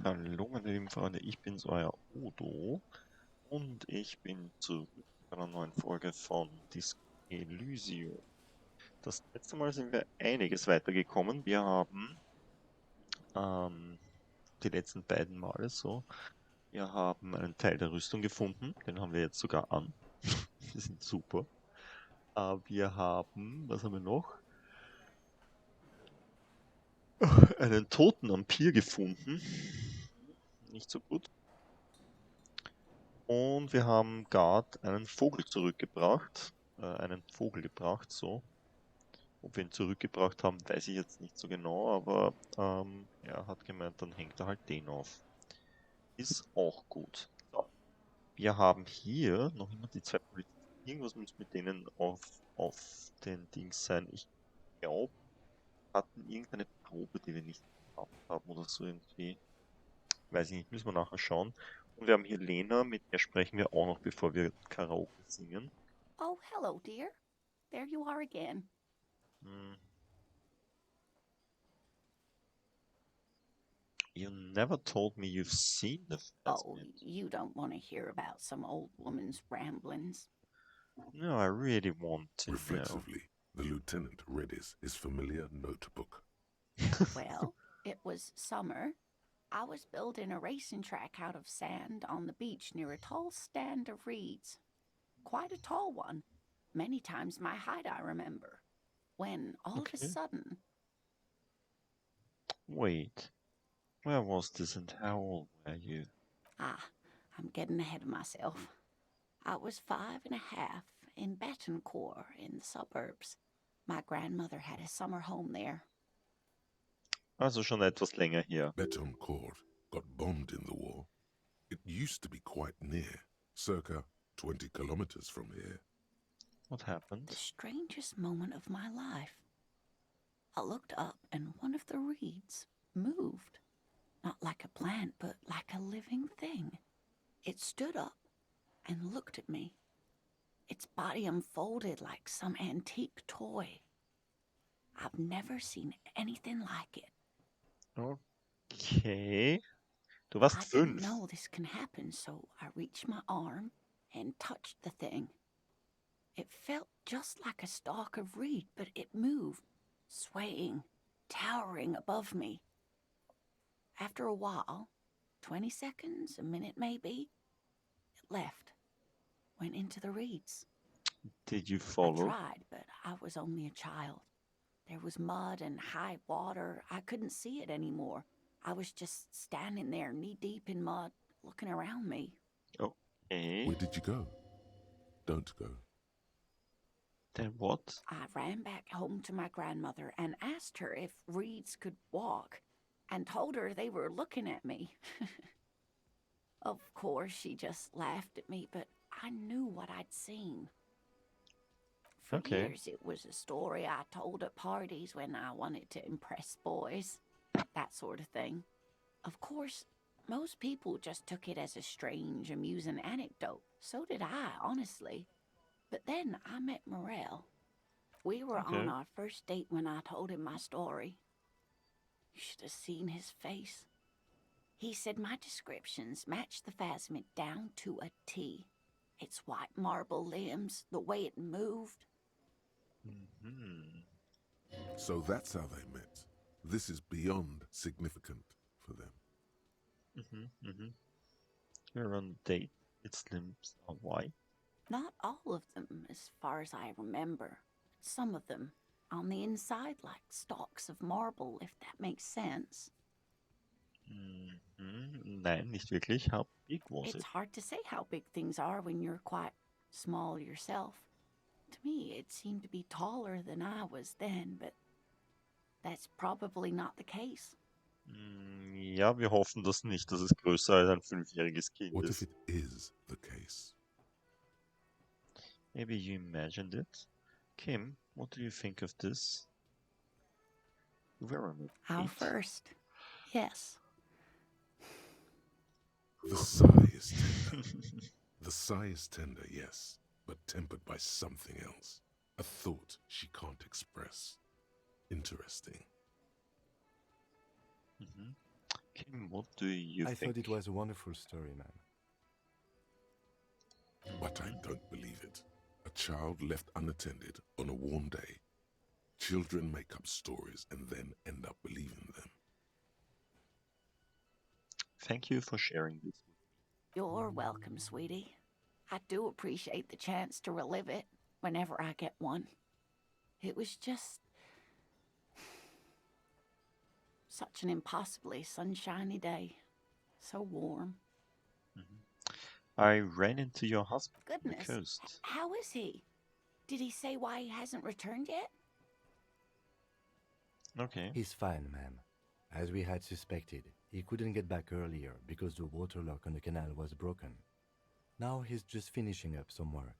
Hallo meine lieben Freunde, ich bin's, euer Odo und ich bin zurück bei einer neuen Folge von Disco Elysium. Das letzte Mal sind wir einiges weitergekommen. Wir haben die letzten beiden Male so, wir haben einen Teil der Rüstung gefunden, den haben wir jetzt sogar an. Die sind super. Wir haben, was haben wir noch? Einen toten am Pier gefunden. Nicht so gut. Und wir haben Guard einen Vogel zurückgebracht. Einen Vogel gebracht, so. Ob wir ihn zurückgebracht haben, weiß ich jetzt nicht so genau, aber er hat gemeint, dann hängt er halt den auf. Ist auch gut. So. Wir haben hier noch immer die zwei Polizisten. Irgendwas muss mit denen auf den Dings sein. Ich glaube, wir hatten irgendeine Probe, die wir nicht gehabt haben oder so irgendwie. Weiß ich nicht, müssen wir nachher schauen. Und wir haben hier Lena, mit der sprechen wir auch noch, bevor wir Karaoke singen. Oh, hello, dear. There you are again. Hm. You never told me you've seen the Oh, plasmid. you don't want to hear about some old woman's ramblings. No, I really want to know. Reflexively, the lieutenant read his familiar notebook. Well, it was summer. I was building a racing track out of sand on the beach near a tall stand of reeds. Quite a tall one. Many times my height, I remember. When all of a Okay. sudden, Wait, where was this and how old were you? I'm getting ahead of myself. I was 5.5 in Betancourt in the suburbs. My grandmother had a summer home there. Also schon etwas länger her. Betancourt got bombed in the war. It used to be quite near, circa 20 kilometers from here. What happened? The strangest moment of my life. I looked up and one of the reeds moved. Not like a plant, but like a living thing. It stood up and looked at me. Its body unfolded like some antique toy. I've never seen anything like it. Okay. Du warst I 5. didn't know this can happen, so I reached my arm and touched the thing. It felt just like a stalk of reed, but it moved, swaying, towering above me. After a while, 20 seconds, a minute maybe, it left, went into the reeds. Did you I follow? tried, but I was only a child. There was mud and high water. I couldn't see it anymore. I was just standing there knee-deep in mud, looking around me. Okay. Where did you go? Don't go. Then what? I ran back home to my grandmother and asked her if reeds could walk, and told her they were looking at me. Of course, she just laughed at me, but I knew what I'd seen. For Okay. years, it was a story I told at parties when I wanted to impress boys, that sort of thing. Of course, most people just took it as a strange, amusing anecdote. So did I, honestly. But then I met Morel. We were Okay. on our first date when I told him my story. You should have seen his face. He said my descriptions matched the phasmid down to a T. Its white marble limbs, the way it moved. Mm-hmm. So that's how they met. This is beyond significant for them. Mm-hmm. Mm-hmm. You're on a date. Its limbs are white. Not all of them, as far as I remember. Some of them, on the inside like stalks of marble, if that makes sense. Mm-hmm. Nein, nicht wirklich. How big was It's it? hard to say how big things are when you're quite small yourself. To me, it seemed to be taller than I was then, but that's probably not the case. Ja, wir hoffen das nicht, dass es größer als ein 5-jähriges Kind What if ist. it is the case? Maybe you imagined it. Kim, what do you think of this? We're on a Our date. first, yes. The sigh is tender. The sigh is tender, yes, but tempered by something else. A thought she can't express. Interesting. Mhm. Kim, what do you I think? thought it was a wonderful story, man. But I don't believe it. A child left unattended on a warm day. Children make up stories and then end up believing them. Thank you for sharing this with me. You're welcome, sweetie. I do appreciate the chance to relive it whenever I get one. It was just such an impossibly sunshiny day. So warm. I ran into your husband on the Goodness. coast. How is he? Did he say why he hasn't returned yet? Okay. He's fine, ma'am. As we had suspected, he couldn't get back earlier because the water lock on the canal was broken. Now he's just finishing up some work.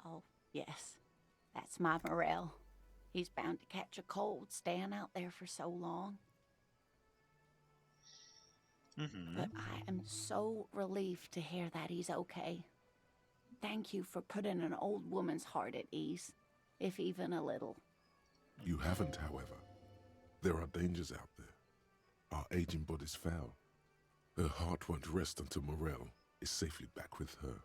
Oh, yes. That's my Morel. He's bound to catch a cold staying out there for so long. But I am so relieved to hear that he's okay. Thank you for putting an old woman's heart at ease, if even a little. You haven't, however. There are dangers out there. Our aging body's foul. Her heart won't rest until Morel is safely back with her.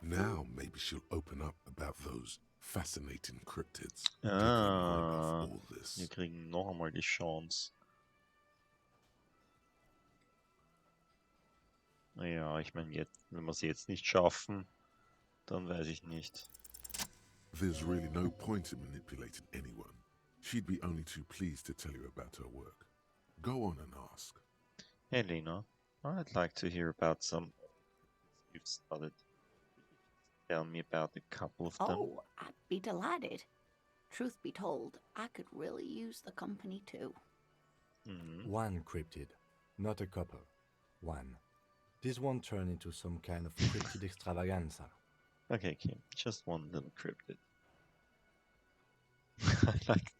Now maybe she'll open up about those fascinating cryptids. Get her mind off all Wir this. kriegen noch einmal die Chance. Naja, ich meine, jetzt, wenn wir es jetzt nicht schaffen, dann weiß ich nicht. There's really no point in manipulating anyone. She'd be only too pleased to tell you about her work. Go on and ask. Hey Lena, I'd like to hear about some you've studied. Tell me about a couple of them. Oh, I'd be delighted. Truth be told, I could really use the company too. One cryptid, not a couple. One. This won't turn into some kind of cryptid extravaganza. Okay, Kim, just one little cryptid. I like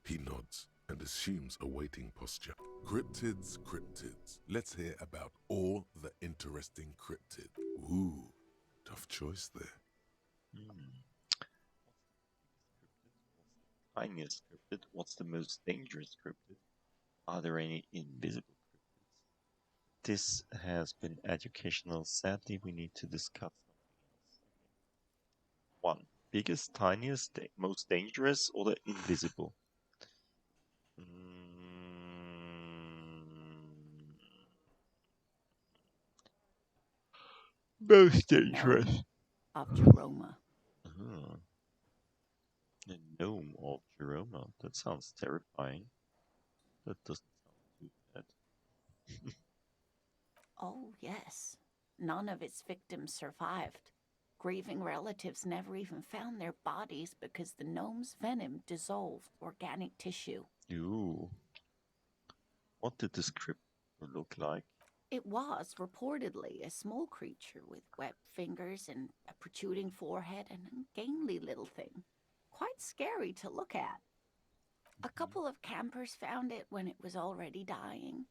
He nods and assumes a waiting posture. Cryptids, cryptids. Let's hear about all the interesting cryptids. Ooh, tough choice there. tiniest cryptid. What's the most dangerous cryptid? Are there any invisible cryptids? This has been educational. Sadly, we need to discuss something else. 1. Biggest, tiniest, most dangerous, oder invisible? Most dangerous. Gnome of Jeroma. The gnome of Jeroma. That sounds terrifying. That doesn't sound too bad. Oh, yes. None of its victims survived. Grieving relatives never even found their bodies because the gnome's venom dissolved organic tissue. Ooh. What did this cryptid look like? It was reportedly a small creature with webbed fingers and a protruding forehead and a ungainly little thing. Quite scary to look at. A couple of campers found it when it was already dying.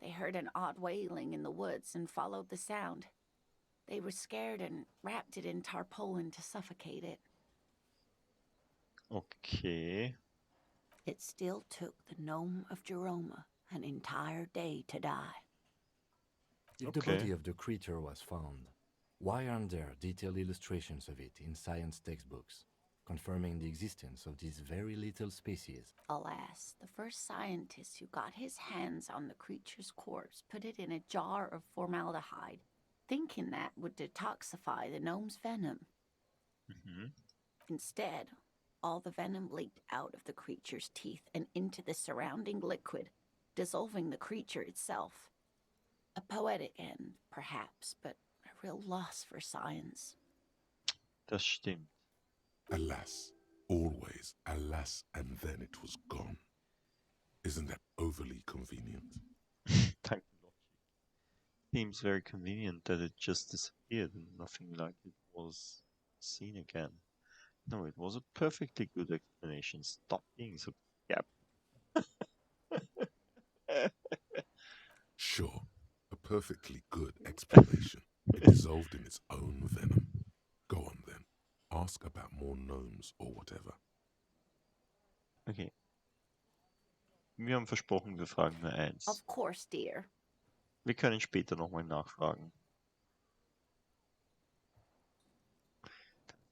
They heard an odd wailing in the woods and followed the sound. They were scared and wrapped it in tarpaulin to suffocate it. Okay. It still took the gnome of Jeroma an entire day to die. If the body of the creature was found, why aren't there detailed illustrations of it in science textbooks, confirming the existence of this very little species? Alas, the first scientist who got his hands on the creature's corpse put it in a jar of formaldehyde, thinking that would detoxify the gnome's venom. Instead, all the venom leaked out of the creature's teeth and into the surrounding liquid, dissolving the creature itself. A poetic end, perhaps, but a real loss for science. Das stimmt. Alas, always alas, and then it was gone. Isn't that overly convenient? Thank you. Seems very convenient that it just disappeared and nothing like it was seen again. No, it was a perfectly good explanation. Stop being so gap. Sure, a perfectly good explanation. It dissolved in its own venom. Go on then. Ask about more gnomes or whatever. Okay. Wir haben versprochen, wir fragen nur eins. Of course, dear. Wir können später nochmal nachfragen.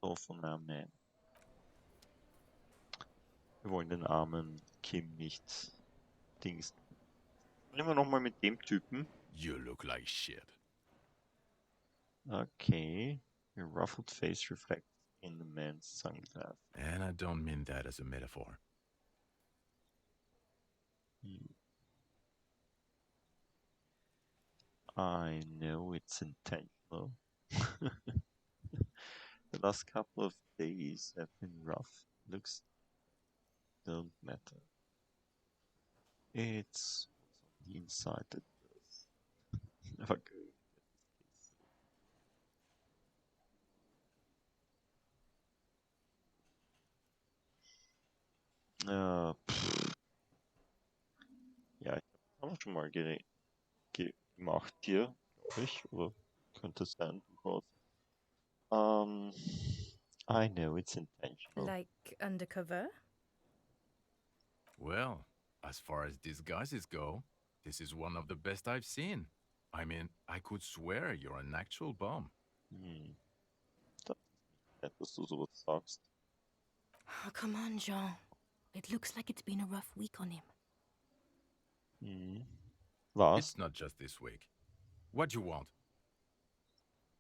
So von Namen. Wir wollen den armen Kim nicht Dings. Nehmen wir nochmal mit dem Typen. You look like shit. Okay. Your ruffled face reflects in the man's sunglasses. And I don't mean that as a metaphor. I know it's intentional. The last couple of days have been rough. Looks don't matter. It's what's on the inside that does. Never go. Ja, ich habe schon mal gemacht hier, glaube ich, oder könnte sein. Because, I know it's intentional. Like undercover? Well, as far as disguises go, this is one of the best I've seen. I mean, I could swear you're an actual bum. Das ist nett, dass du sowas sagst. Oh, come on, Jean. It looks like it's been a rough week on him. Was? It's not just this week. What you want?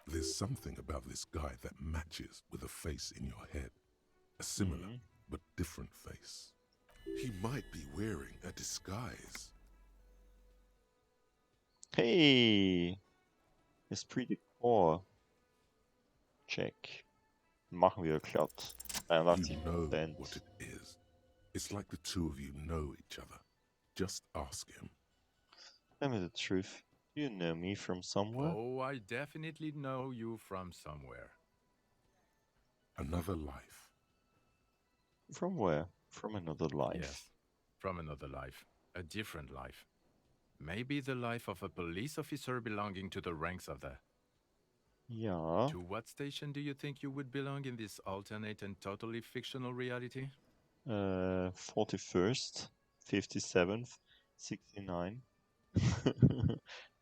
There's something about this guy that matches with a face in your head. A similar but different face. He might be wearing a disguise. Hey! Ist pretty core. Check. Machen wir glatt. You know 83%. what it is. It's like the two of you know each other. Just ask him. Tell me the truth. Do you know me from somewhere? Oh, I definitely know you from somewhere. Another life. From where? From another life. Yes, from another life. A different life. Maybe the life of a police officer belonging to the ranks of the... Ja. To what station do you think you would belong in this alternate and totally fictional reality? 41st, 57th, 69.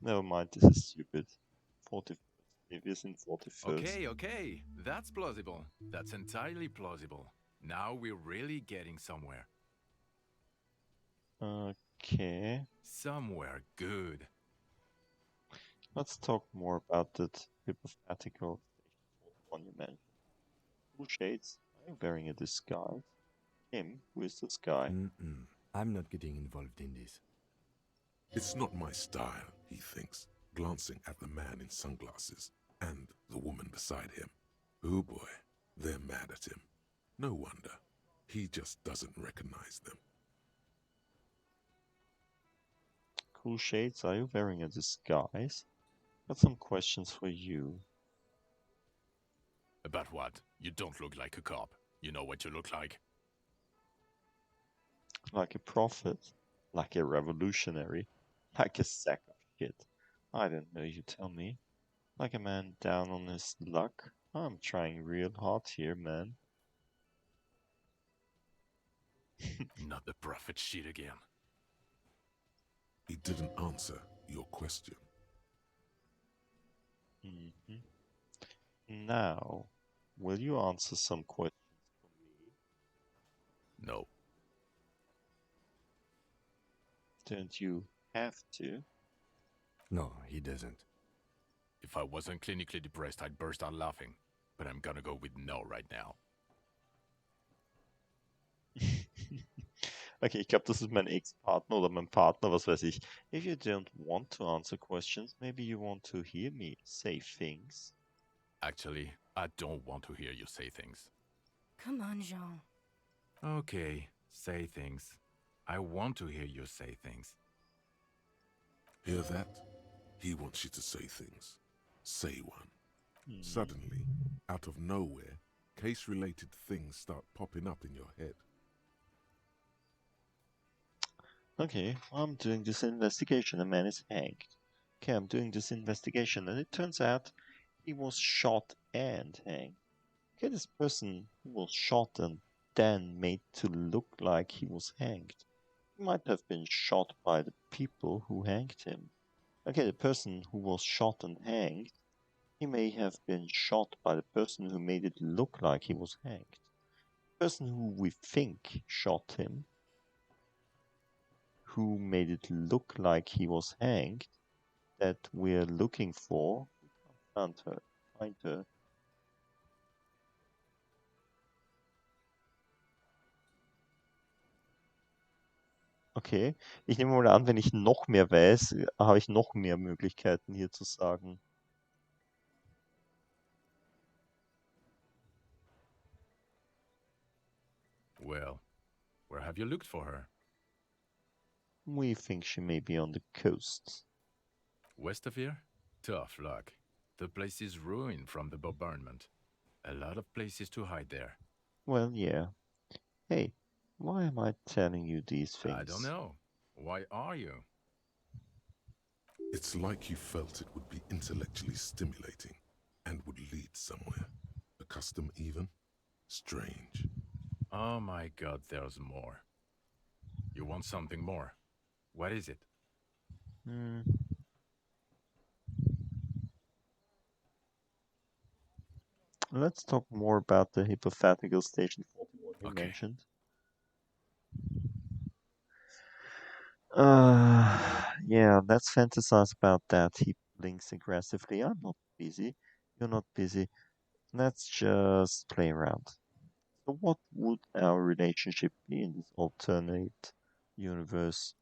Never mind, this is stupid. 40. Wir sind 41st. Okay, that's plausible. That's entirely plausible. Now we're really getting somewhere. Okay. Somewhere good. Let's talk more about that hypothetical one you mentioned. Blue shades? Are you wearing a disguise? Him? Who is this guy? I'm not getting involved in this. It's not my style, he thinks, glancing at the man in sunglasses and the woman beside him. Oh boy, they're mad at him. No wonder. He just doesn't recognize them. Cool shades, are you wearing a disguise? Got some questions for you. About what? You don't look like a cop. You know what you look like? Like a prophet? Like a revolutionary? Like a sack of shit? I don't know, you tell me. Like a man down on his luck? I'm trying real hard here, man. Not the prophet shit again. He didn't answer your question. Now, will you answer some questions for me? No. Don't you have to? No, he doesn't. If I wasn't clinically depressed, I'd burst out laughing. But I'm gonna go with no right now. Okay, ich glaube, das ist mein Ex-Partner oder mein Partner, was weiß ich. If you don't want to answer questions, maybe you want to hear me say things. Actually, I don't want to hear you say things. Come on, Jean. Okay, say things. I want to hear you say things. Hear that? He wants you to say things. Say one. Suddenly, out of nowhere, case-related things start popping up in your head. Okay, I'm doing this investigation. A man is hanged. Okay, I'm doing this investigation, and it turns out he was shot and hanged. Okay, this person who was shot and then made to look like he was hanged. He might have been shot by the people who hanged him. Okay, the person who was shot and hanged, he may have been shot by the person who made it look like he was hanged. The person who we think shot him, who made it look like he was hanged, that we're looking for, find her. Okay, ich nehme mal an, wenn ich noch mehr weiß, habe ich noch mehr Möglichkeiten hier zu sagen. Well, where have you looked for her? We think she may be on the coast. West of here? Tough luck. The place is ruined from the bombardment. A lot of places to hide there. Well, yeah. Hey, why am I telling you these things? I don't know. Why are you? It's like you felt it would be intellectually stimulating and would lead somewhere. A custom even? Strange. Oh my god, there's more. You want something more? What is it? Let's talk more about the hypothetical Station 41 you Okay. mentioned. Yeah, let's fantasize about that. He blinks aggressively. I'm not busy. You're not busy. Let's just play around. So what would our relationship be in this alternate universe?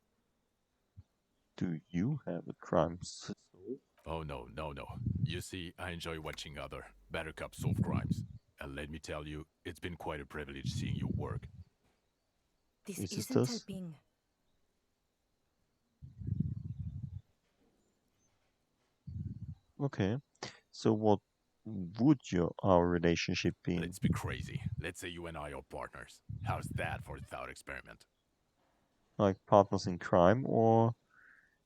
Do you have a crime soul? Oh no, no, no. You see, I enjoy watching other better cops solve crimes. And let me tell you, it's been quite a privilege seeing you work. This Is isn't this? helping. Okay. So what would our relationship be? Let's be crazy. Let's say you and I are partners. How's that for a thought experiment? Like partners in crime, or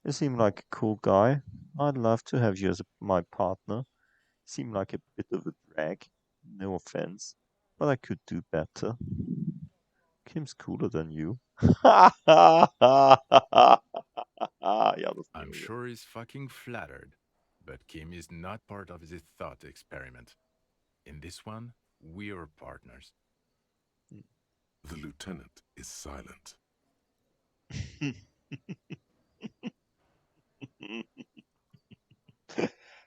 you seem like a cool guy. I'd love to have you as my partner. Seem like a bit of a drag. No offense, but I could do better. Kim's cooler than you. Ja, das I'm sure he's fucking flattered. But Kim is not part of this thought experiment. In this one, we're partners. The lieutenant is silent.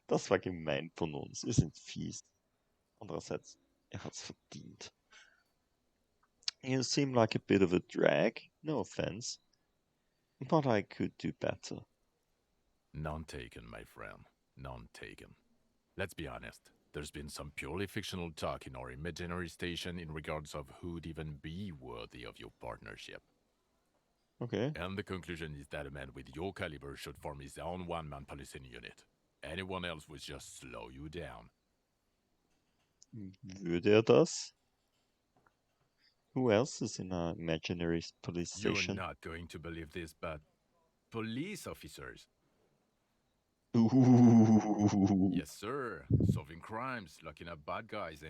Das war gemein von uns. Wir sind fies. Andererseits, hat's verdient. You seem like a bit of a drag. No offense. But I could do better. None taken, my friend. None taken. Let's be honest. There's been some purely fictional talk in our imaginary station in regards of who'd even be worthy of your partnership. Okay. And the conclusion is that a man with your caliber should form his own one-man policing unit. Anyone else would just slow you down. Würde das? Who else is in our imaginary police station? You're not going to believe this, but police officers. Ooh. Yes, sir. Solving crimes, locking up bad guys,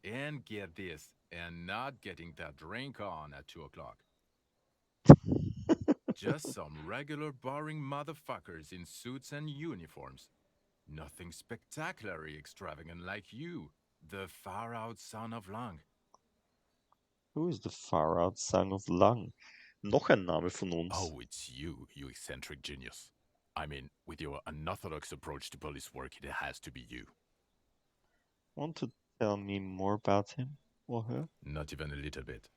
and get this, and not getting that drink on at 2 o'clock. Just some regular boring motherfuckers in suits and uniforms. Nothing spectacularly extravagant like you, the far-out son of Lang. Who is the far-out son of Lang? Noch ein Name von uns. Oh, it's you, you eccentric genius. I mean, with your unorthodox approach to police work, it has to be you. Want to tell me more about him or her? Not even a little bit.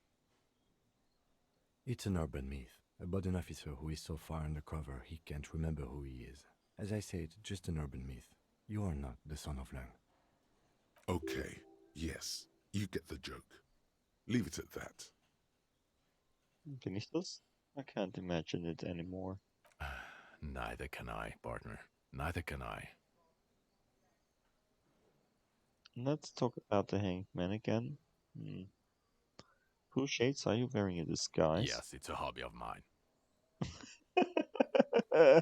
It's an urban myth about an officer who is so far undercover he can't remember who he is. As I said, just an urban myth. You are not the son of Lang. Okay, yes, you get the joke. Leave it at that. Bin ich das? I can't imagine it anymore. Neither can I, partner. Neither can I. Let's talk about the hanged man again. Whose shades are you wearing in disguise? Yes, it's a hobby of mine.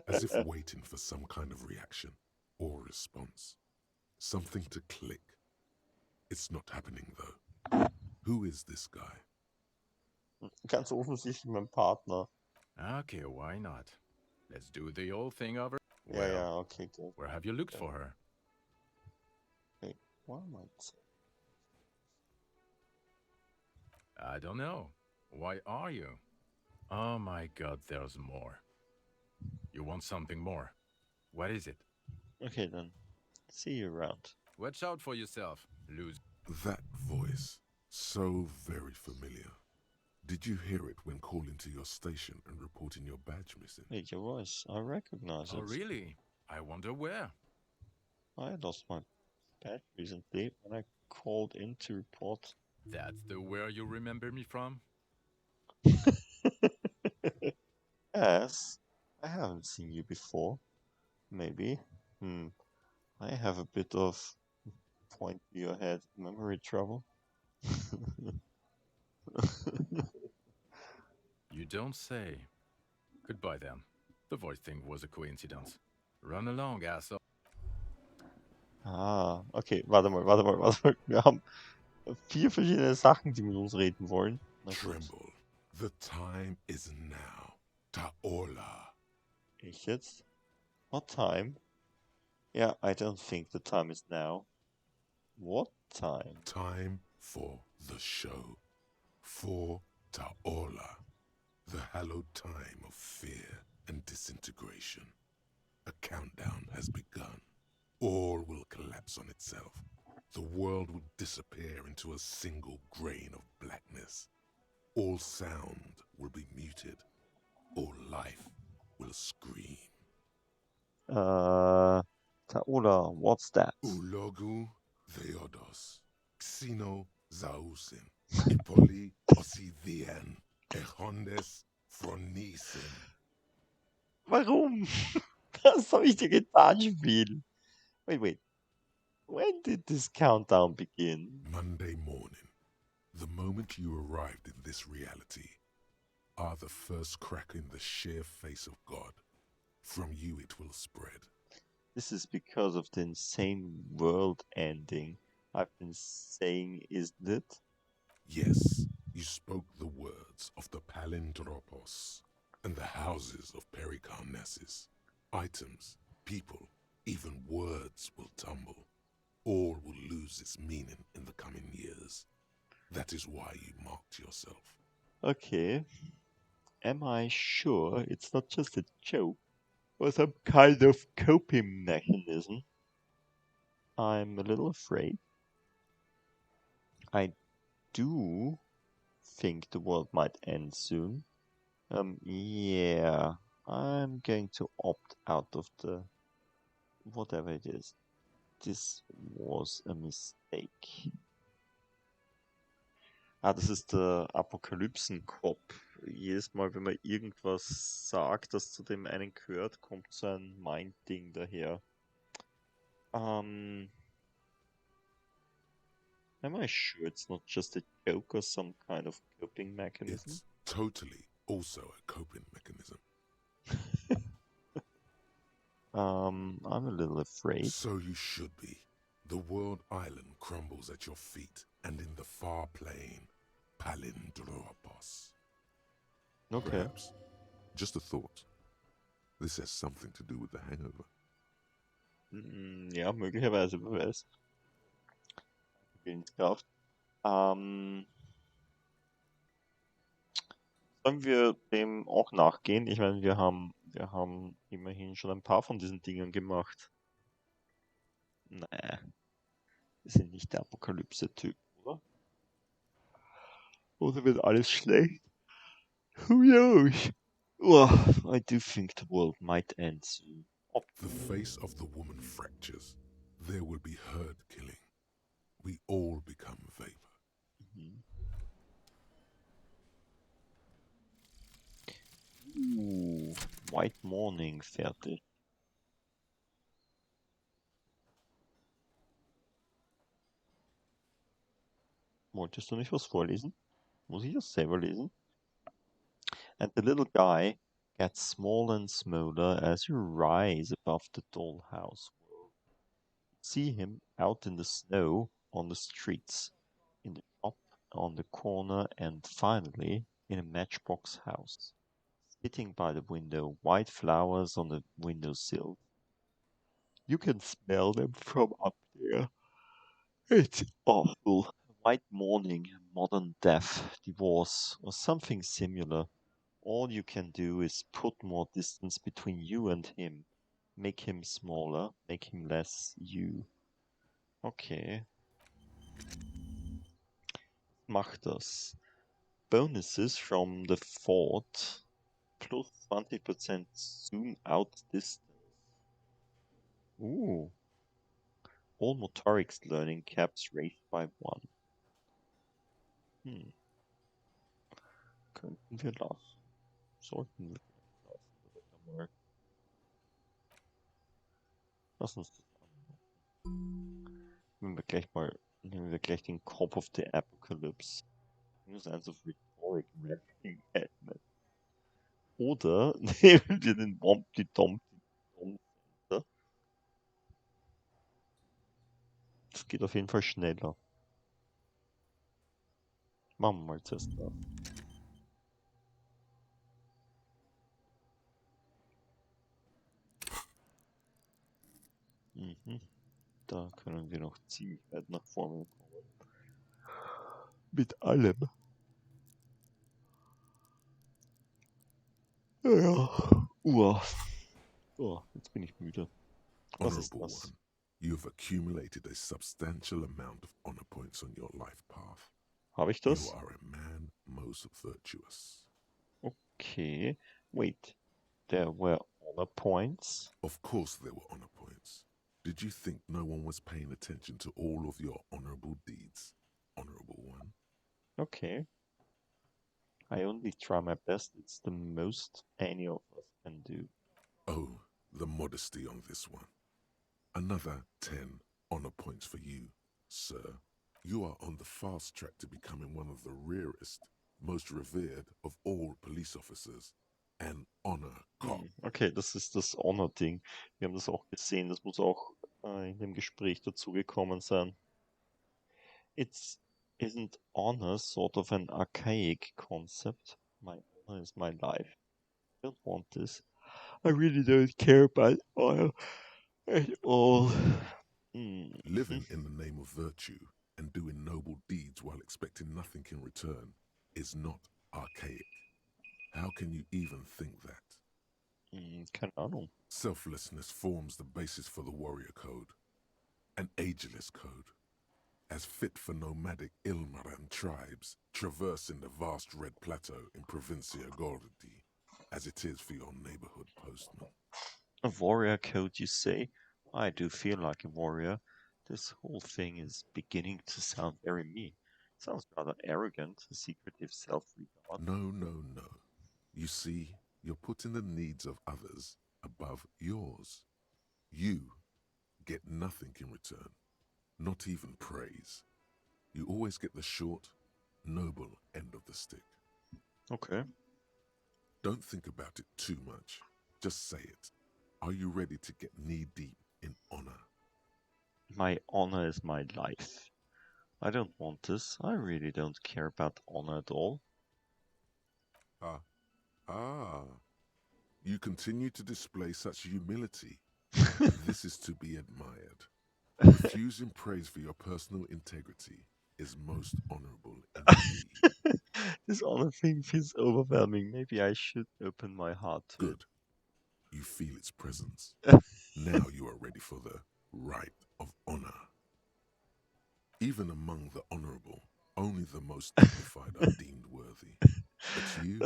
As if waiting for some kind of reaction or response. Something to click. It's not happening though. Who is this guy? Ganz offensichtlich mein Partner. Okay, why not? Let's do the old thing over. Yeah, okay, good. Where have you looked for her? Wait, what am I saying? I don't know. Why are you? Oh my god, there's more. You want something more? What is it? Okay then, see you around. Watch out for yourself, lose. That voice, so very familiar. Did you hear it when calling to your station and reporting your badge missing? Wait, your voice, I recognize Oh it. really? I wonder where. I lost my badge recently when I called in to report. That's the where you remember me from? Yes, I haven't seen you before. Maybe. I have a bit of point to your head memory trouble. You don't say. Goodbye then. The voice thing was a coincidence. Run along, asshole. Okay, warte mal. Wir haben 4 verschiedene Sachen, die mit uns reden wollen. Na gut. Tremble. The time is now. Taola. Ich jetzt? What time? Yeah, I don't think the time is now. What time? Time for the show. For Taola. The hallowed time of fear and disintegration. A countdown has begun. All will collapse on itself. The world will disappear into a single grain of blackness. All sound will be muted. All life will scream. Taola, what's that? Ulogu theodos. Xino zausin. Ipoli osidien. Echondes phronisen. Warum? Was habe ich dir getan, Spiel? Wait. When did this countdown begin? Monday morning. The moment you arrived in this reality are the first crack in the sheer face of God. From you it will spread. This is because of the insane world ending I've been saying, isn't it? Yes, you spoke the words of the palindropos and the houses of Pericarnassus. Items, people, even words will tumble. All will lose its meaning in the coming years. That is why you marked yourself. Okay. Am I sure it's not just a joke or some kind of coping mechanism? I'm a little afraid. I do think the world might end soon. Yeah, I'm going to opt out of the whatever it is. This was a mistake. Das ist der Apokalypsenkopf. Jedes Mal, wenn man irgendwas sagt, das zu dem einen gehört, kommt so ein Mind-Ding daher. Am I sure it's not just a joke or some kind of coping mechanism? It's totally also a coping mechanism. I'm a little afraid. So you should be. The world island crumbles at your feet, and in the far plain, Palindropos. Okay. Perhaps. Just a thought. This has something to do with the hangover. Ja, möglicherweise, wer weiß. Willenskraft. Sollen wir dem auch nachgehen? Ich meine, wir haben immerhin schon ein paar von diesen Dingen gemacht. Naja, wir sind nicht der Apokalypse-Typ, oder? Oder wird alles schlecht? Who knows? Oh, I do think the world might end soon. The face of the woman fractures. There will be herd killing. We all become vapor. White Morning fertig. Wolltest du nicht was vorlesen? Muss ich das selber lesen? And the little guy gets smaller and smaller as you rise above the dollhouse world. See him out in the snow, on the streets, in the shop, on the corner, and finally in a matchbox house. Sitting by the window, white flowers on the windowsill. You can smell them from up there. It's awful. White morning, modern death, divorce, or something similar. All you can do is put more distance between you and him. Make him smaller, make him less you. Okay. Mach das. Bonuses from the fort. Plus 20% zoom out distance. Ooh. All motorics learning caps raised by 1. Könnten wir lassen. Sollten wir lassen. Mal. Lass uns das anmachen. Nehmen wir gleich den Cop of the Apocalypse. Minus 1 auf Rhetoric Rapping Admin. Oder nehmen wir den Wompty Dumpty Center. Das geht auf jeden Fall schneller. Machen wir mal zuerst da. Da können wir noch ziemlich weit nach vorne kommen. Mit allem. Ja. Jetzt bin ich müde. Was ist Honorable das? one, you have accumulated a substantial amount of honor points on your life path. Habe ich You das? are a man most virtuous. Okay. Wait. There were honor points? Of course there were honor points. Did you think no one was paying attention to all of your honorable deeds, honorable one? Okay. I only try my best. It's the most any of us can do. Oh, the modesty on this one. Another 10 honor points for you, sir. You are on the fast track to becoming one of the rarest, most revered of all police officers. An honor cop. Okay, das ist das Honor-Ding. Wir haben das auch gesehen. Das muss auch in dem Gespräch dazugekommen sein. Isn't honor sort of an archaic concept? My honor is my life. I don't want this. I really don't care about honor at all. Living in the name of virtue and doing noble deeds while expecting nothing in return is not archaic. How can you even think that? Keine Ahnung. Selflessness forms the basis for the warrior code, an ageless code, as fit for nomadic Ilmaran tribes traversing the vast red plateau in Provincia Gordi, as it is for your neighborhood postman. A warrior code, you say? I do feel like a warrior. This whole thing is beginning to sound very me. Sounds rather arrogant, a secretive self-regard. No. You see, you're putting the needs of others above yours. You get nothing in return, not even praise. You always get the short, noble end of the stick. Okay. Don't think about it too much. Just say it. Are you ready to get knee-deep in honor? My honor is my life. I don't want this. I really don't care about honor at all. You continue to display such humility. This is to be admired. Refusing praise for your personal integrity is most honorable indeed. This honor thing feels overwhelming. Maybe I should open my heart to Good. You feel its presence. it. Now you are ready for the right of honor. Even among the honorable, only the most dignified are deemed worthy. But you,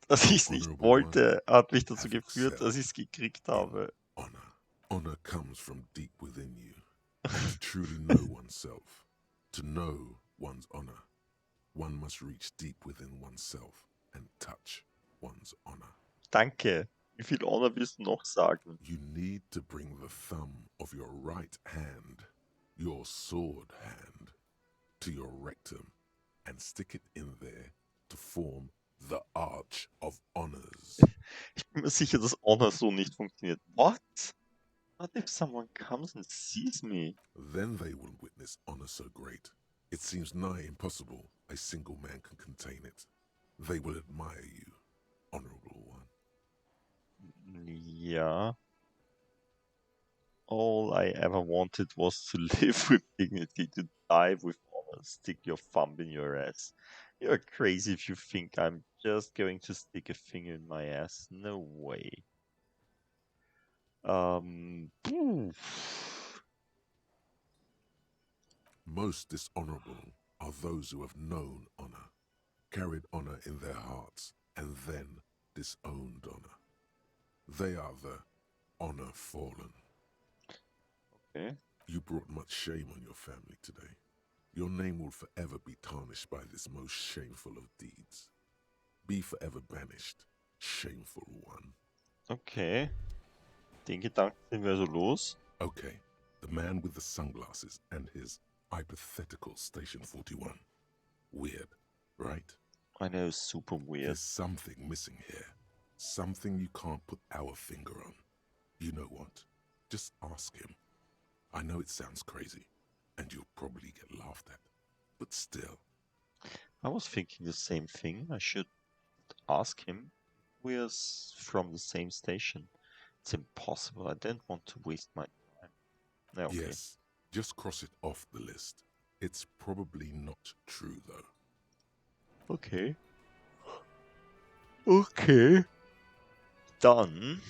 Dass ich es nicht honorable wollte, hat mich dazu have geführt, dass ich es excelled gekriegt in habe. honor. Honor comes from deep within you. And to truly know oneself, to know one's honor, one must reach deep within oneself and touch one's honor. Danke. Wie viel Honor willst du noch sagen? You need to bring the thumb of your right hand, your sword hand, to your rectum and stick it in there to form the Arch of Honors. Ich bin mir sicher, dass Honor so nicht funktioniert. What? What if someone comes and sees me? Then they will witness honor so great, it seems nigh impossible a single man can contain it. They will admire you, honorable one. Ja. All I ever wanted was to live with dignity, to die with honor, stick your thumb in your ass. You're crazy if you think I'm just going to stick a finger in my ass. No way. Poof. Most dishonorable are those who have known honor, carried honor in their hearts, and then disowned honor. They are the honor fallen. Okay. You brought much shame on your family today. Your name will forever be tarnished by this most shameful of deeds. Be forever banished, shameful one. Okay. Den Gedanken sind wir also los. Okay, the man with the sunglasses and his hypothetical Station 41. Weird, right? I know, super weird. There's something missing here. Something you can't put our finger on. You know what? Just ask him. I know it sounds crazy, and you'll probably get laughed at. But still. I was thinking the same thing. I should ask him. We're from the same station. It's impossible. I don't want to waste my time. No, okay. Yes, just cross it off the list. It's probably not true, though. Okay. Okay. Dann,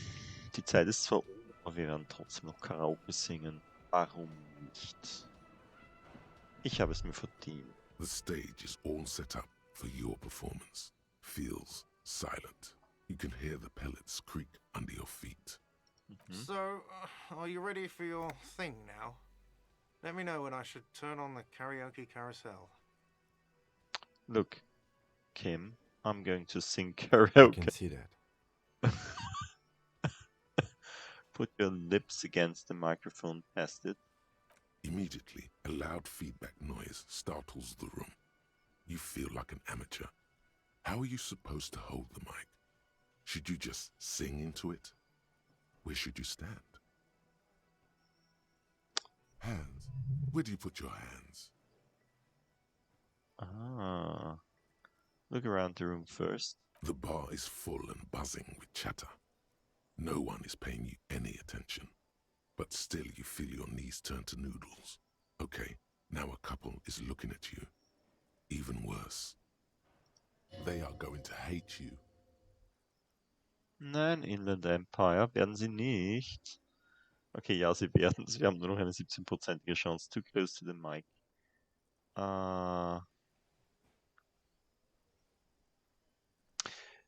die Zeit ist zwar um, aber wir werden trotzdem noch Karaoke singen. Warum nicht? Ich habe es mir verdient. The stage is all set up for your performance. Feels silent. You can hear the pellets creak under your feet. So, are you ready for your thing now? Let me know when I should turn on the karaoke carousel. Look, Kim, I'm going to sing I karaoke. can see that. Put your lips against the microphone, test it. Immediately, a loud feedback noise startles the room. You feel like an amateur. How are you supposed to hold the mic? Should you just sing into it? Where should you stand? Hands. Where do you put your hands? Ah. Look around the room first. The bar is full and buzzing with chatter. No one is paying you any attention. But still you feel your knees turn to noodles. Okay, now a couple is looking at you. Even worse. They are going to hate you. Nein, Inland Empire werden sie nicht. Okay, ja, sie werden es. Wir haben nur noch eine 17%ige Chance. Too close to the mic.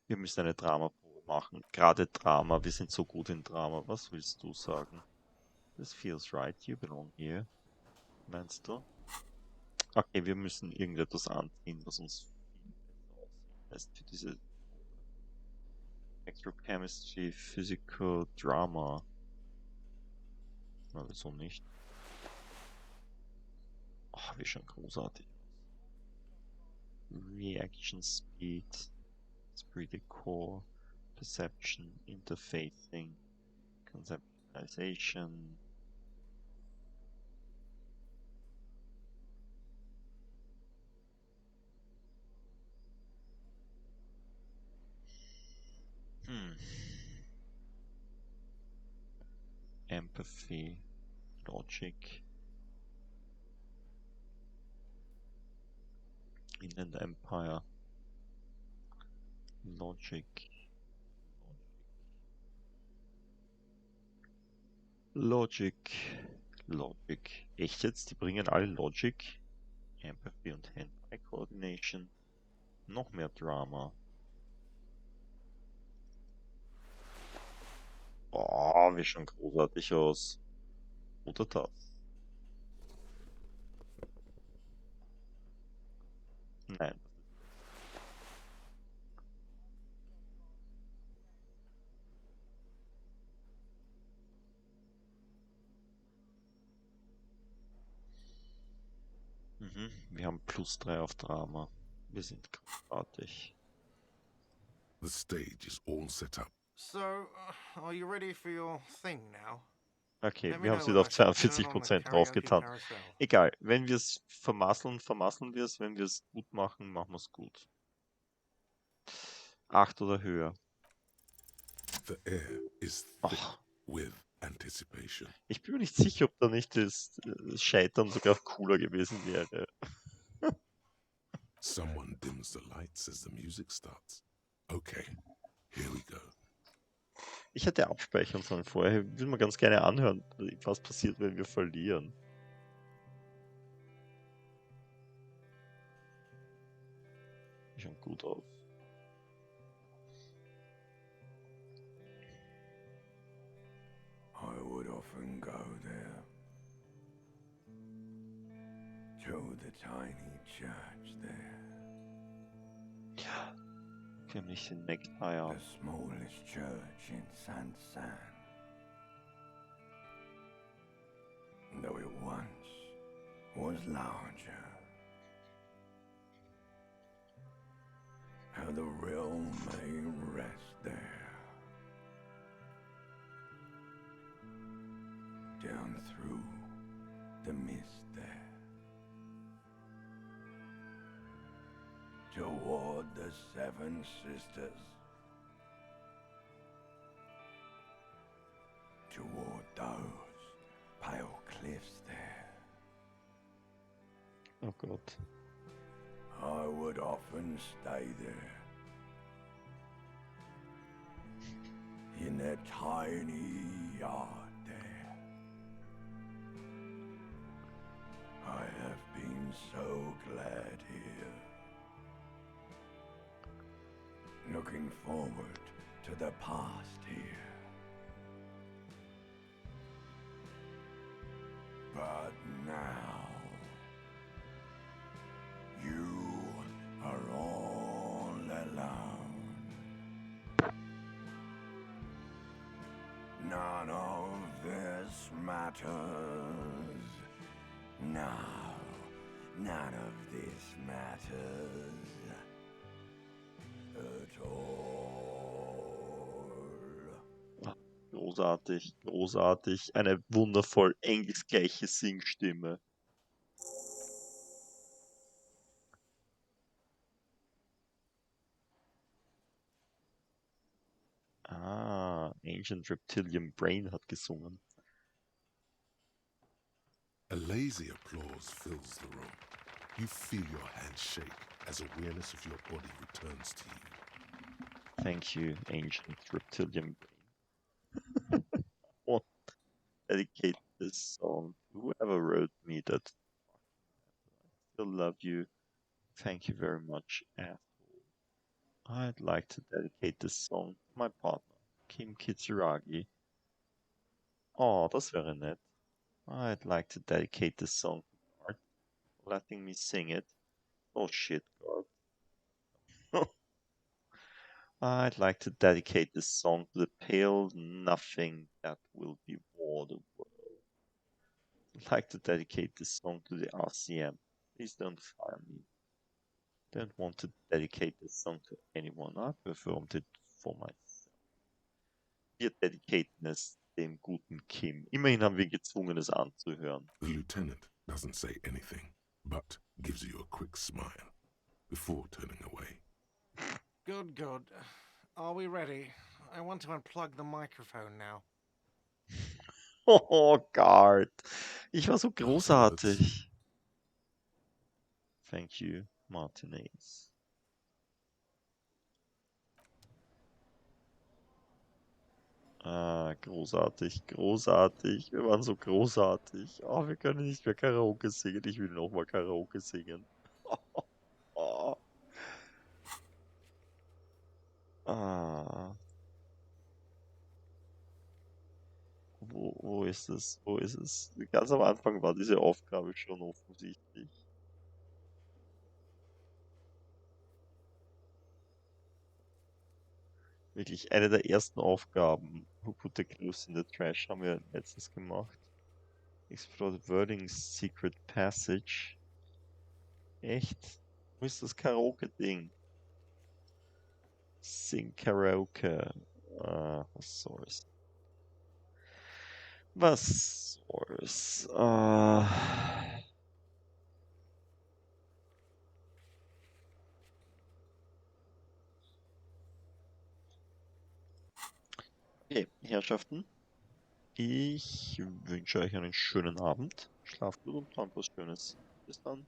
Wir müssen eine Dramaprobe machen. Gerade Drama. Wir sind so gut in Drama. Was willst du sagen? This feels right. You belong here. Meinst du? Okay, wir müssen irgendetwas anziehen, was uns viel besser aussehen lässt für diese Electrochemistry, Physical, Drama. Na, wieso nicht? Ach, wie schon großartig. Reaction Speed, Esprit de Core, Perception, Interfacing, Conceptualization. Empathy, Logic, Inland Empire, Logic, Echt jetzt? Die bringen alle Logic, Empathy und Hand-Eye Coordination. Noch mehr Drama. Oh, wie schon großartig aus. Oder das? Nein. Wir haben +3 auf Drama. Wir sind großartig. The stage is all set up. So, are you ready for your thing now? Okay, Let me wir haben know es when wieder I auf should turn on the 42% karaoke draufgetan. carousel. Egal, wenn wir es vermasseln, vermasseln wir es. Wenn wir es gut machen, machen wir es gut. 8 oder höher. The air is thick with anticipation. Ich bin mir nicht sicher, ob da nicht das Scheitern sogar cooler gewesen wäre. Someone dims the lights as the music starts. Okay, here we go. Ich hätte abspeichern sollen vorher. Ich will mir ganz gerne anhören, was passiert, wenn wir verlieren. Schaut gut aus. I would often go there to the tiny church there, Wir haben nicht den Necktie auf. the smallest church in San. Though it once was larger, how the realm may rest there, down through the mist there, toward the Seven Sisters, toward those pale cliffs there. Oh Gott. I would often stay there, in that tiny yard there. I have been so glad here, looking forward to the past here. But now, you are all alone. None of this matters. No, none of this matters at all. Großartig, großartig. Eine wundervoll engelsgleiche Singstimme. Ancient Reptilian Brain hat gesungen. A lazy applause fills the room. You feel your hands shake as awareness of your body returns to you. Thank you, Ancient Reptilian Brain. I want to dedicate this song to whoever wrote me that. I still love you. Thank you very much, asshole. I'd like to dedicate this song to my partner, Kim Kitsuragi. Oh, das wäre nett. I'd like to dedicate this song to Guard for letting me sing it. Oh shit, Guard. I'd like to dedicate this song to the pale nothing that will be war the world. I'd like to dedicate this song to the RCM. Please don't fire me. Don't want to dedicate this song to anyone. I performed it for myself. Wir dedicaten es dem guten Kim. Immerhin haben wir gezwungen, es anzuhören. The lieutenant doesn't say anything, but gives you a quick smile before turning away. Good, good. Are we ready? I want to unplug the microphone now. Oh, Gott. Ich war so großartig. Thank you, Martinez. Großartig, großartig. Wir waren so großartig. Oh, wir können nicht mehr Karaoke singen. Ich will nochmal Karaoke singen. Oh. Wo ist es? Wo ist es? Ganz am Anfang war diese Aufgabe schon offensichtlich. Wirklich eine der ersten Aufgaben. Who put the clues in the trash haben wir letztens gemacht. Explore the wording's secret passage. Echt? Wo ist das Karaoke-Ding? Sing Karaoke. Was soll's? Was soll's? Okay, Herrschaften, ich wünsche euch einen schönen Abend. Schlaft gut und träumt was Schönes. Bis dann.